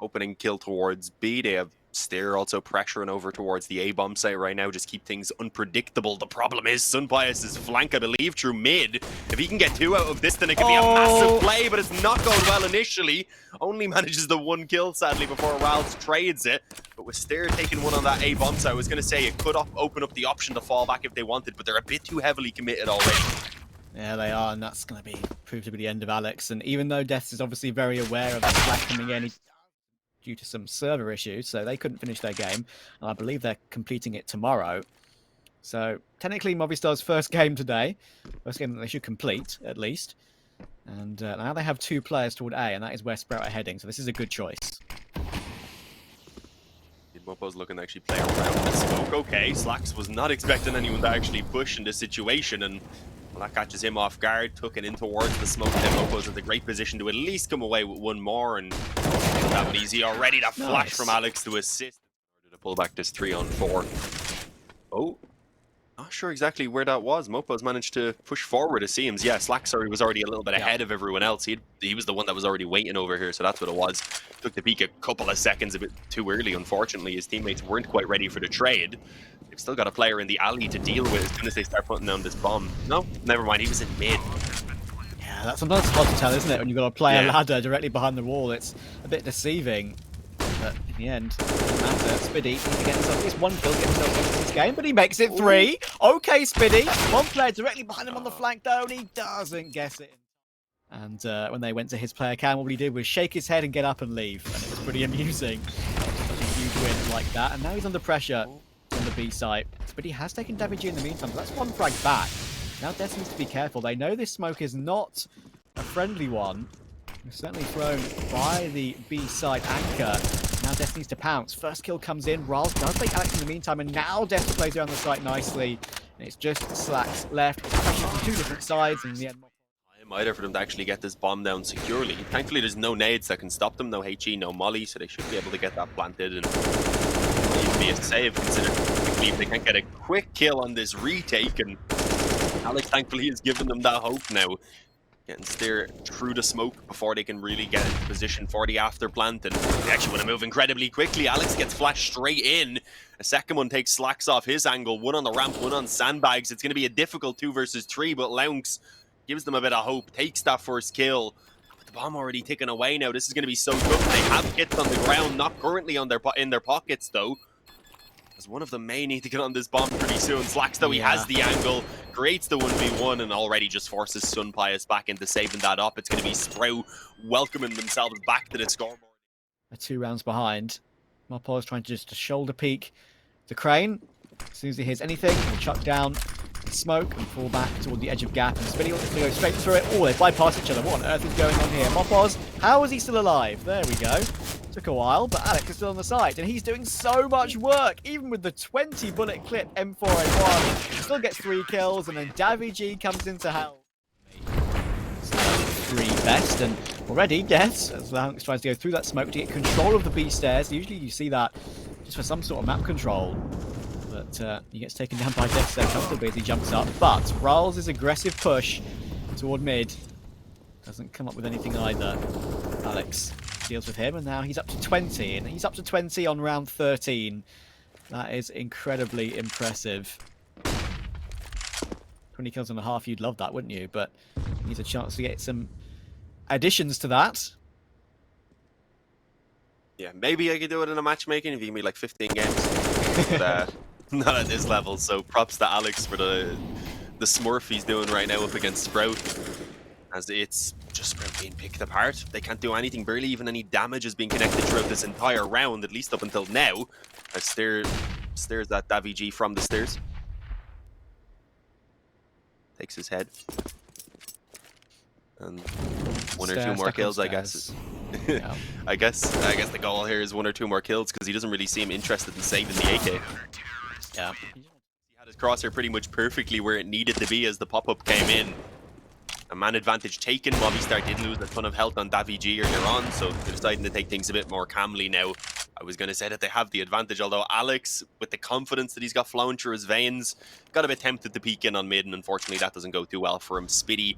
opening kill towards B. They have Steer also pressuring over towards the A bomb site right now. Just keep things unpredictable. The problem is Sunbias's flank, I believe, through mid. If he can get 2 out of this, then it could be a massive play, but it's not going well initially. Only manages the 1 kill, sadly, before Ralph trades it. But with Steer taking 1 on that A bomb site, I was going to say it could open up the option to fall back if they wanted, but they're a bit too heavily committed already. Yeah, they are, and that's going to prove to be the end of Alex. And even though Deaths is obviously very aware of that flag coming in, due to some server issues, so they couldn't finish their game, and I believe they're completing it tomorrow. So technically Movistar's first game today, first game that they should complete at least. And now they have 2 players toward A, and that is where Sprout are heading, so this is a good choice. Mopo's looking to actually play around the smoke. Okay, Slacks was not expecting anyone to actually push in this situation, and well, that catches him off guard, took it in towards the smoke. Then Mopo's in the great position to at least come away with 1 more, and that one easy already. That flash from Alex to assist. To pull back this 3-on-4. Oh, not sure exactly where that was. Mopo's managed to push forward, it seems. Yeah, Slacks was already a little bit ahead of everyone else. He was the one that was already waiting over here, so that's what it was. Took the peak a couple of seconds, a bit too early, unfortunately. His teammates weren't quite ready for the trade. They've still got a player in the alley to deal with as soon as they start putting down this bomb. No, never mind, he was in mid. Yeah, that's sometimes hard to tell, isn't it? When you've got to play a ladder directly behind the wall, it's a bit deceiving. But in the end, it doesn't matter. Spiddy needs to get himself at least 1 kill, get himself into this game, but he makes it 3. Okay, Spiddy. 1 player directly behind him on the flank, though, and he doesn't guess it. And when they went to his player cam, what he did was shake his head and get up and leave. And it was pretty amusing. Such a huge win like that. And now he's under pressure on the B site. But he has taken damage in the meantime. So that's 1 frag back. Now Death needs to be careful. They know this smoke is not a friendly one. It's certainly thrown by the B side anchor. Now Death needs to pounce. First kill comes in. Ralph does take Alex in the meantime. And now Death plays around the site nicely. And it's just Slacks left. Pressure from 2 different sides. And in the end, either for them to actually get this bomb down securely. Thankfully, there's no nades that can stop them, no HE, no molly, so they should be able to get that planted and be a save, considering if they can't get a quick kill on this retake, and Alex thankfully has given them that hope now. Getting Steer through the smoke before they can really get into position for the after plant, and they actually want to move incredibly quickly. Alex gets flashed straight in. A second one takes Slacks off his angle, 1 on the ramp, 1 on sandbags. It's going to be a difficult 2 versus 3, but Lounks gives them a bit of hope, takes that first kill. But the bomb already ticking away now. This is going to be so tough. They have hits on the ground, not currently on in their pockets though. As one of them may need to get on this bomb pretty soon. Slacks though, he has the angle, creates the 1v1 and already just forces Sunbias back into saving that up. It's going to be Sprout welcoming themselves back to the scoreboard. 2 rounds behind. Mopo is trying to just shoulder peek the crane. As soon as he hears anything, he'll chuck down smoke and fall back toward the edge of gap, and Spinny wants to go straight through it. Oh, they bypass each other. What on earth is going on here? Mopoz, how is he still alive? There we go. Took a while, but Alex is still on the site, and he's doing so much work. Even with the 20 bullet clip M4A1, he still gets 3 kills, and then Davy G comes into help. 3 best, and already Deaths, as Alex tries to go through that smoke to get control of the B stairs. Usually you see that just for some sort of map control. But he gets taken down by Death so comfortably as he jumps up. But Ral's aggressive push toward mid doesn't come up with anything either. Alex deals with him, and now he's up to 20. And he's up to 20 on round 13. That is incredibly impressive. 20 kills and a half, you'd love that, wouldn't you? But he needs a chance to get some additions to that. Yeah, maybe I could do it in a matchmaking if you give me like 15 games. But, not at this level, so props to Alex for the smurf he's doing right now up against Sprout. As it's just Sprout being picked apart. They can't do anything, barely even any damage is being connected throughout this entire round, at least up until now. As Steers that Davy G from the stairs. Takes his head. And 1 or 2 more kills, I guess. Yeah. I guess the goal here is 1 or 2 more kills, because he doesn't really seem interested in saving the AK. Yeah. He had his crosshair pretty much perfectly where it needed to be as the pop-up came in. A man advantage taken. Movistar did lose a ton of health on Davy G earlier on, so they're deciding to take things a bit more calmly now. I was going to say that they have the advantage, although Alex, with the confidence that he's got flowing through his veins, got a bit tempted to peek in on mid, and unfortunately that doesn't go too well for him. Spiddy,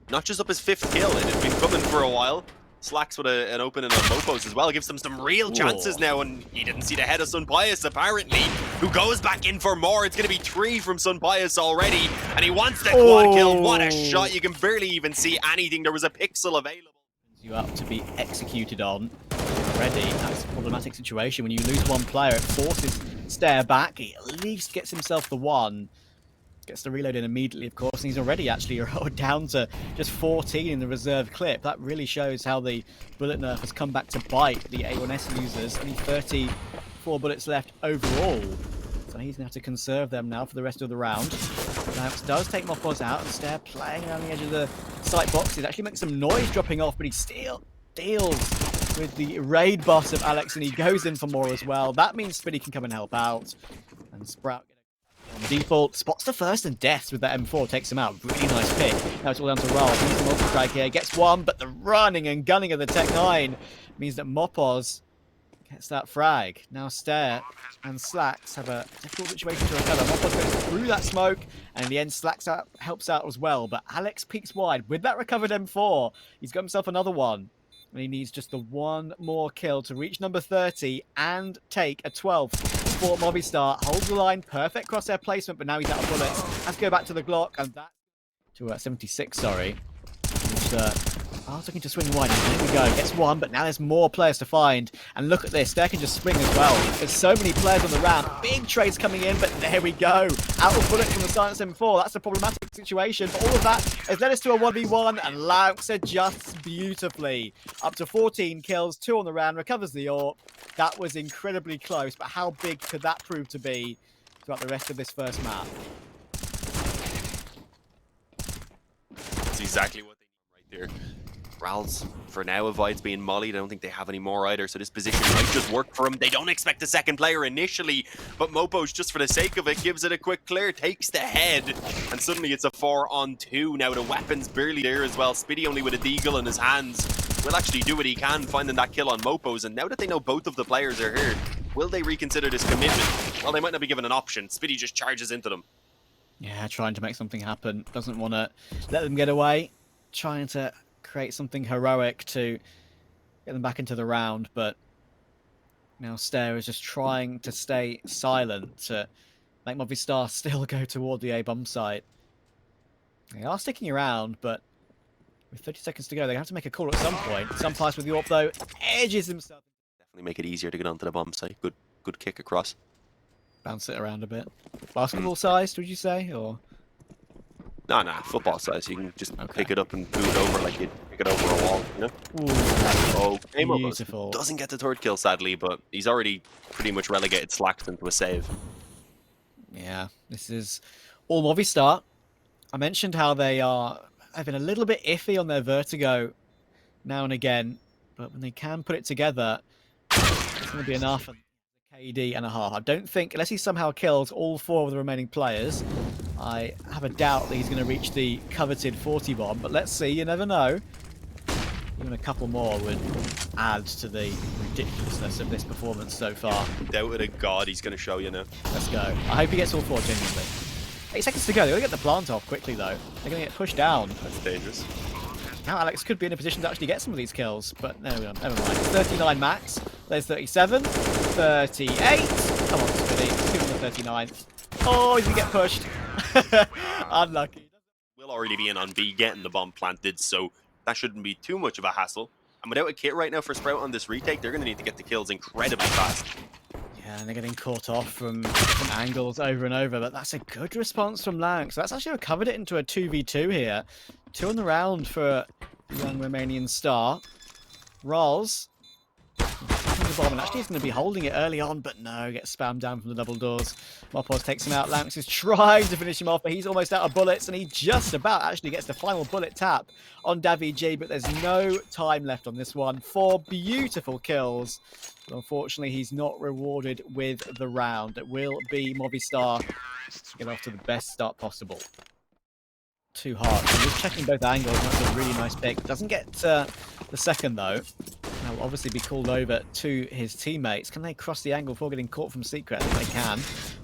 not just up his 5th kill, it has been coming for a while. Slacks with an opening on Mopos as well. Gives them some real chances now, and he didn't see the head of Sun Pius, apparently, who goes back in for more. It's going to be 3 from Sun Pius already, and he wants the quad kill. What a shot. You can barely even see anything. There was a pixel available. You up to be executed on already. That's a problematic situation. When you lose one player, it forces Stare back. He at least gets himself the one. Gets the reload in immediately, of course, and he's already actually down to just 14 in the reserve clip. That really shows how the bullet nerf has come back to bite the A1S users. Only 34 bullets left overall, so he's going to have to conserve them now for the rest of the round. Lamps does take Mopos out, and Stare playing around the edge of the sight boxes. Actually makes some noise dropping off, but he still deals with the raid boss of Alex, and he goes in for more as well. That means Spiddy can come and help out, and Sprout on default spots the first, and Deaths with that M4 takes him out. Really nice pick. Now it's all down to Roll. He's the multi-strike here, gets one, but the running and gunning of the Tech 9 means that Mopos gets that frag. Now Stare and Slacks have a difficult situation to recover. Mopos goes through that smoke, and in the end Slacks helps out as well, but Alex peeks wide with that recovered M4. He's got himself another one, and he needs just the one more kill to reach number 30 and take a 12th for Movistar. Holds the line, perfect crosshair placement, but now he's out of bullets. Has to go back to the Glock, and that to 76, sorry. Which, I was looking to swing wide, and there we go. Gets one, but now there's more players to find. And look at this, Stare can just swing as well. There's so many players on the ramp. Big trades coming in, but there we go. Out of bullets from the Silence M4. That's a problematic situation. But all of that has led us to a 1v1, and Laux adjusts beautifully. Up to 14 kills, 2 on the round, recovers the AWP. That was incredibly close, but how big could that prove to be throughout the rest of this first map? That's exactly what they need right there. Rals, for now, avoids being mollied. I don't think they have any more either, so this position might just work for him. They don't expect a second player initially, but Mopos, just for the sake of it, gives it a quick clear, takes the head, and suddenly it's a 4-on-2. Now the weapon's barely there as well. Spiddy only with a deagle in his hands will actually do what he can, finding that kill on Mopos, and now that they know both of the players are here, will they reconsider this commitment? Well, they might not be given an option. Spiddy just charges into them. Yeah, trying to make something happen. Doesn't want to let them get away. Trying to create something heroic to get them back into the round, but now Stare is just trying to stay silent to make Movistar still go toward the A bomb site. They are sticking around, but with 30 seconds to go, they have to make a call at some point. Some pass with the AWP though, edges himself. Definitely make it easier to get onto the bomb site. Good kick across. Bounce it around a bit. Basketball sized, would you say, or? No, football size. You can just pick it up and boot it over like you'd pick it over a wall, you know? Ooh, beautiful. Doesn't get the third kill, sadly, but he's already pretty much relegated Slacks into a save. Yeah, this is all Movistar. I mentioned how they are having a little bit iffy on their vertigo now and again, but when they can put it together, it's going to be enough. KD and a half. I don't think, unless he somehow kills all 4 of the remaining players, I have a doubt that he's going to reach the coveted 40 bomb, but let's see, you never know. Even a couple more would add to the ridiculousness of this performance so far. Doubt of God he's going to show you now. Let's go. I hope he gets all 4, genuinely. 8 seconds to go. They're going to get the plant off quickly, though. They're going to get pushed down. That's dangerous. Now Alex could be in a position to actually get some of these kills, but no, never mind. 39 max. There's 37. 38. Come on, Spiddy. Give him the 39. Oh, he's going to get pushed. Unlucky. We'll already be in on B getting the bomb planted, so that shouldn't be too much of a hassle. And without a kit right now for Sprout on this retake, they're going to need to get the kills incredibly fast. Yeah, and they're getting caught off from angles over and over, but that's a good response from Lang. So that's actually recovered it into a 2v2 here. 2 on the round for the young Romanian star. Rolls. The bomb, and actually he's going to be holding it early on, but no, gets spammed down from the double doors. Mopos takes him out. Lanx is trying to finish him off, but he's almost out of bullets, and he just about actually gets the final bullet tap on Davi G, but there's no time left on this one. 4 beautiful kills. But unfortunately, he's not rewarded with the round. It will be Movistar to get off to the best start possible. Too hard. So just checking both angles. That's a really nice pick. Doesn't get the second, though. Now will obviously be called over to his teammates. Can they cross the angle before getting caught from secret? I think they can.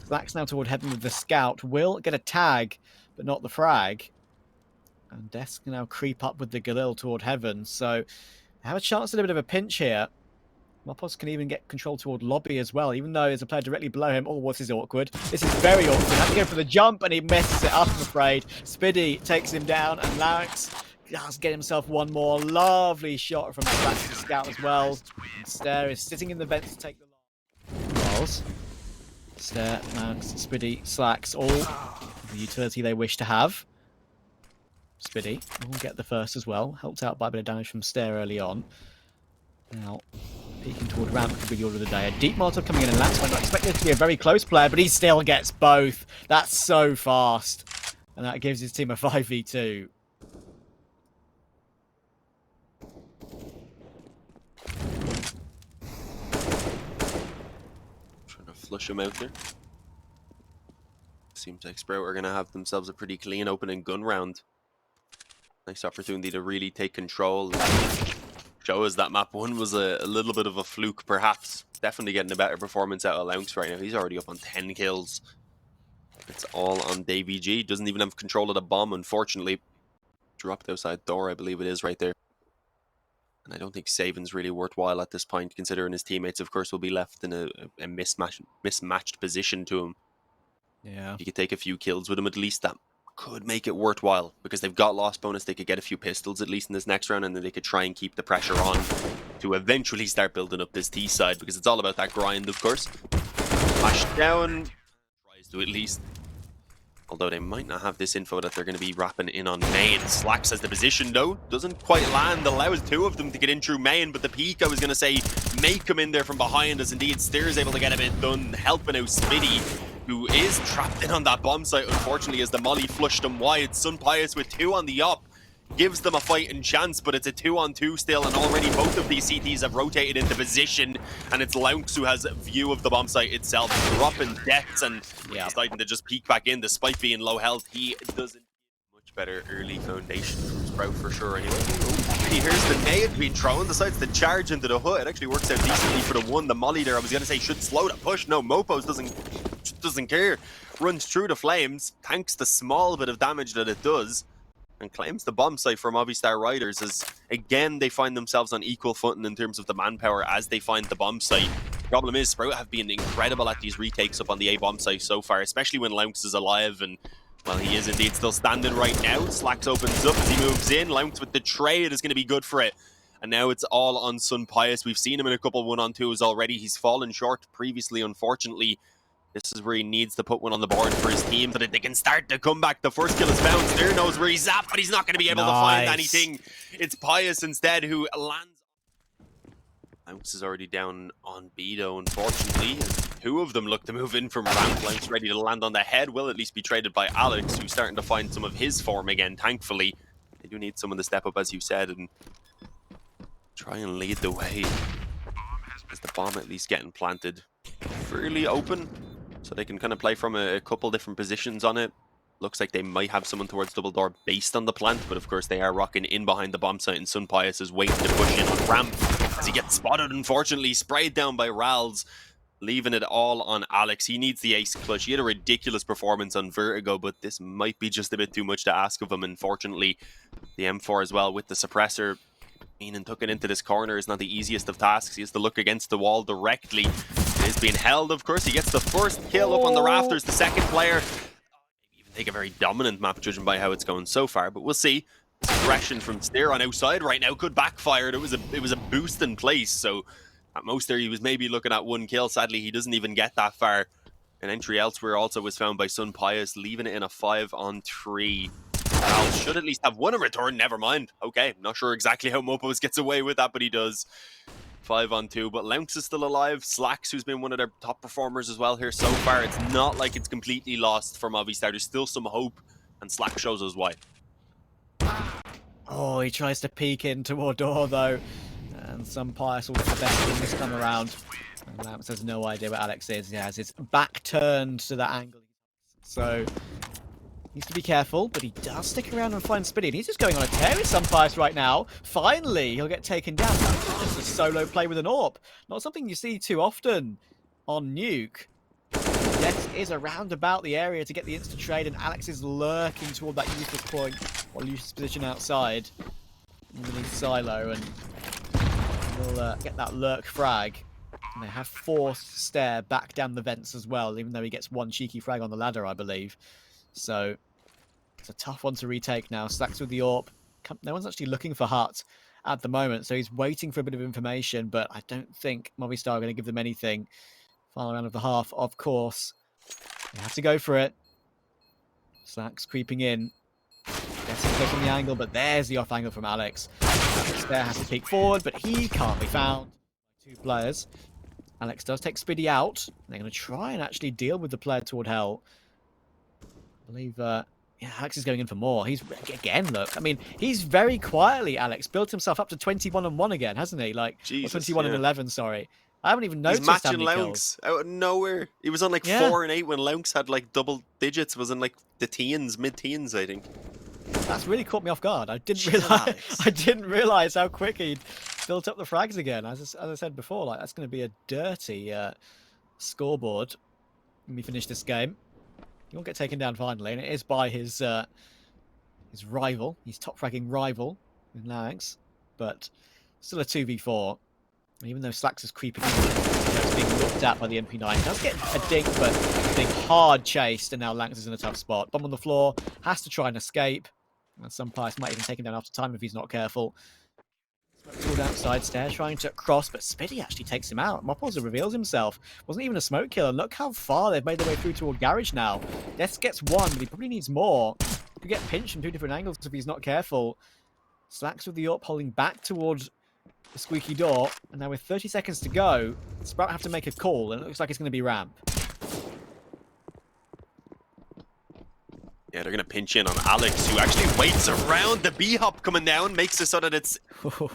Slacks now toward heaven with the scout. Will get a tag, but not the frag. And Death can now creep up with the Galil toward heaven. So Have a chance at a bit of a pinch here. Mopos can even get control toward lobby as well, even though there's a player directly below him. Oh, this is awkward. This is very awkward. Has to go for the jump, and he messes it up, I'm afraid. Spiddy takes him down, and Larynx does get himself one more lovely shot from Slacks to scout as well. And Stare is sitting in the vents to take the Miles. Stare, Larynx, Spiddy, Slacks, all the utility they wish to have. Spiddy will get the first as well, helped out by a bit of damage from Stare early on. Now, peeking toward ramp could be the order of the day. A deep Molotov coming in, and Lance might not expect this to be a very close player, but he still gets both. That's so fast. And that gives his team a 5v2. Trying to flush him out there. Seems like Sprout are going to have themselves a pretty clean opening gun round. Nice opportunity to really take control. Show us that map 1 was a little bit of a fluke, perhaps. Definitely getting a better performance out of Lounx right now. He's already up on 10 kills. It's all on DVG. Doesn't even have control of the bomb, unfortunately. Dropped outside door, I believe it is right there. And I don't think saving's really worthwhile at this point, considering his teammates, of course, will be left in a mismatched position to him. Yeah. If you could take a few kills with him, at least that could make it worthwhile, because they've got lost bonus. They could get a few pistols at least in this next round, and then they could try and keep the pressure on to eventually start building up this T side, because it's all about that grind, of course. Flash down, tries to at least, although they might not have this info that they're going to be wrapping in on main. Slacks has the position though, doesn't quite land, allows 2 of them to get in through main, but the peak, I was going to say, may come in there from behind, as indeed Steer is able to get a bit done, helping out Spiddy, who is trapped in on that bomb site, unfortunately, as the molly flushed him wide. Sun Pius with 2 on the op gives them a fighting chance, but it's a 2-on-2 still, and already both of these CTs have rotated into position, and it's Lounx who has view of the bomb site itself, dropping deaths and deciding to just peek back in despite being low health. He doesn't much better early foundation from Sprout for sure anyway. Here's the nade being thrown, decides to charge into the hood. It actually works out decently for the one. The molly there, I was going to say, should slow the push. No, Mopos doesn't care. Runs through the flames, tanks the small bit of damage that it does, and claims the bomb site for Movistar Riders, as again they find themselves on equal footing in terms of the manpower as they find the bomb site. The problem is Sprout have been incredible at these retakes up on the A bomb site so far, especially when Lounx is alive, and well, he is indeed still standing right now. Slacks opens up as he moves in. Lounx with the trade is going to be good for it. And now it's all on Sun Pius. We've seen him in a couple 1-on-2s already. He's fallen short previously, unfortunately. This is where he needs to put one on the board for his team so that they can start to come back. The first kill is found. Steer knows where he's at, but he's not going to be able to find anything. It's Pius instead who lands. Lounx is already down on B though, unfortunately. And 2 of them look to move in from ramp. Lounx ready to land on the head. Will at least be traded by Alex, who's starting to find some of his form again, thankfully. They do need someone to step up, as you said, and try and lead the way. Is the bomb at least getting planted fairly open, so they can kind of play from a couple different positions on it. Looks like they might have someone towards double door based on the plant, but of course they are rocking in behind the bomb site, and Sun Pius is waiting to push in on ramp as he gets spotted, unfortunately, sprayed down by Rals, leaving it all on Alex. He needs the ace clutch. He had a ridiculous performance on Vertigo, but this might be just a bit too much to ask of him. Unfortunately, the M4 as well with the suppressor, and took it into this corner is not the easiest of tasks. He has to look against the wall directly. It is being held, of course. He gets the first kill up on the rafters. The second player, maybe even take a very dominant map, judging by how it's going so far. But we'll see. This aggression from Steer on outside right now could backfire. It was a boost in place. So at most there, he was maybe looking at 1 kill. Sadly, he doesn't even get that far. An entry elsewhere also was found by Sun Pius, leaving it in a 5-on-3. Val should at least have 1 in return. Never mind. Okay, not sure exactly how Mopos gets away with that, but he does. 5-on-2, but Lounx is still alive. Slacks, who's been one of their top performers as well here so far. It's not like it's completely lost for Movistar. There's still some hope, and Slack shows us why. Oh, he tries to peek in toward door, though. And Sun Pius will get the best of him this time around. And Lounx has no idea where Alex is. He has his back turned to that angle. So needs to be careful, but he does stick around and find Spiddy. And he's just going on a tear with Sun Pius right now. Finally, he'll get taken down. Just a solo play with an AWP. Not something you see too often on Nuke. Death is around about the area to get the instant trade, and Alex is lurking toward that useless point or useless position outside underneath Silo, and He'll get that lurk frag. And they have forced Stair back down the vents as well, even though he gets one cheeky frag on the ladder, I believe. So it's a tough one to retake now. Slacks with the AWP. No one's actually looking for Hut at the moment, so he's waiting for a bit of information, but I don't think Movistar are going to give them anything. Final round of the half, of course. They have to go for it. Slacks creeping in. Guessing close on the angle, but there's the off angle from Alex. Stair has to peek forward, but he can't be found. Two players. Alex does take Spiddy out. They're going to try and actually deal with the player toward hell. I believe, yeah, Alex is going in for more. He's, again, look, I mean, he's very quietly, Alex, built himself up to 21-1 again, hasn't he? Like, Jesus, 21-11, sorry. I haven't even noticed he's matching how many Lounks out of nowhere. He was on like 4 and 8 when Lounks had like double digits. Was in like the teens, mid-teens, I think. That's really caught me off guard. I didn't realize how quick he'd built up the frags again. As I said before, like that's going to be a dirty scoreboard when we finish this game. He won't get taken down finally, and it is by his rival, his top fragging rival in Larynx, but still a 2v4. And even though Slacks is creeping, it's being looked at by the MP9. He does get a dink, but being hard chased, and now Lanx is in a tough spot. Bomb on the floor, has to try and escape. And some Pius might even take him down after time if he's not careful. Pulled outside, Stair trying to cross, but Spiddy actually takes him out. Mopoza reveals himself. Wasn't even a smoke kill, and look how far they've made their way through toward Garage now. Death gets one, but he probably needs more. Could get pinched from 2 different angles if he's not careful. Slacks with the AWP holding back towards the squeaky door, and now with 30 seconds to go, Sprout have to make a call, and it looks like it's going to be ramp. Yeah, they're going to pinch in on Alex, who actually waits around. The B-hop coming down makes it so that it's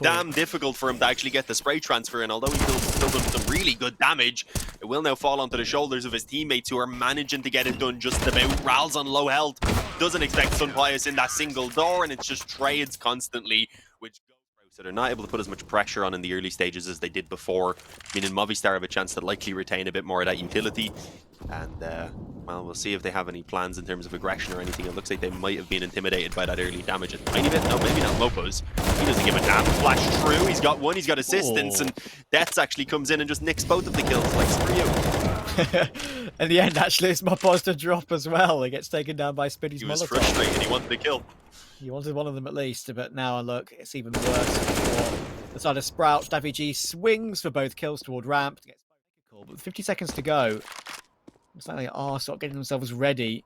damn difficult for him to actually get the spray transfer. And although he's still done some really good damage, it will now fall onto the shoulders of his teammates who are managing to get it done just about. Ral's on low health, doesn't expect Sun Pius in that single door, and it's just trades constantly, which so they're not able to put as much pressure on in the early stages as they did before, meaning Movistar have a chance to likely retain a bit more of that utility. And, well, we'll see if they have any plans in terms of aggression or anything. It looks like they might have been intimidated by that early damage a tiny bit. No, maybe not Mopos. He doesn't give a damn. Flash through. He's got one. He's got assistance. And Deaths actually comes in and just nicks both of the kills. Like, screw you. In the end, actually, it's Mopos to drop as well. He gets taken down by Spiddy's Molotov. He was frustrated. He wanted to kill. He wanted one of them at least, but now look, it's even worse for the side of Sprout. Davy G swings for both kills toward ramp. Gets call, but with 50 seconds to go, looks like they are sort of getting themselves ready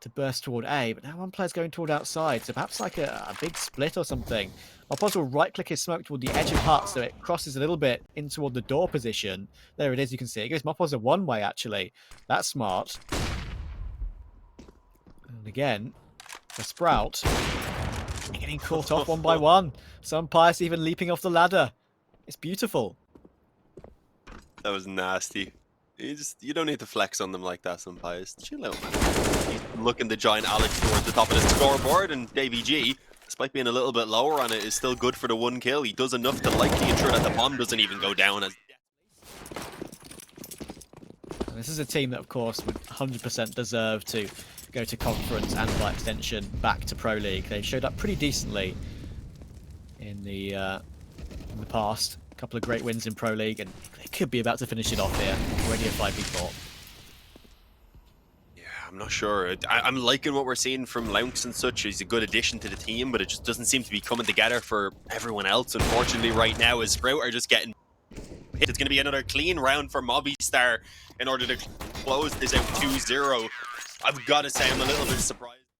to burst toward A, but now one player's going toward outside, so perhaps like a big split or something. Mopoz will right-click his smoke toward the edge of Hut, so it crosses a little bit in toward the door position. There it is, you can see. It gives Mopoz a one-way, actually. That's smart. And again, for Sprout, getting caught off one by one. Some Pius even leaping off the ladder. It's beautiful. That was nasty. You don't need to flex on them like that, Some Pius. Chill out, man. He's looking to join Alex towards the top of the scoreboard, and Davy G, despite being a little bit lower on it, is still good for the one kill. He does enough to likely ensure that the bomb doesn't even go down. This is a team that, of course, would 100% deserve to go to conference and by extension back to Pro League. They showed up pretty decently in the past. A couple of great wins in Pro League, and they could be about to finish it off here. Already a 5v4. Yeah, I'm not sure. I'm liking what we're seeing from Lounks and such. He's a good addition to the team, but it just doesn't seem to be coming together for everyone else. Unfortunately, right now, as Sprout are just getting hit. It's going to be another clean round for Movistar in order to close this out 2-0. I've got to say, I'm a little bit surprised.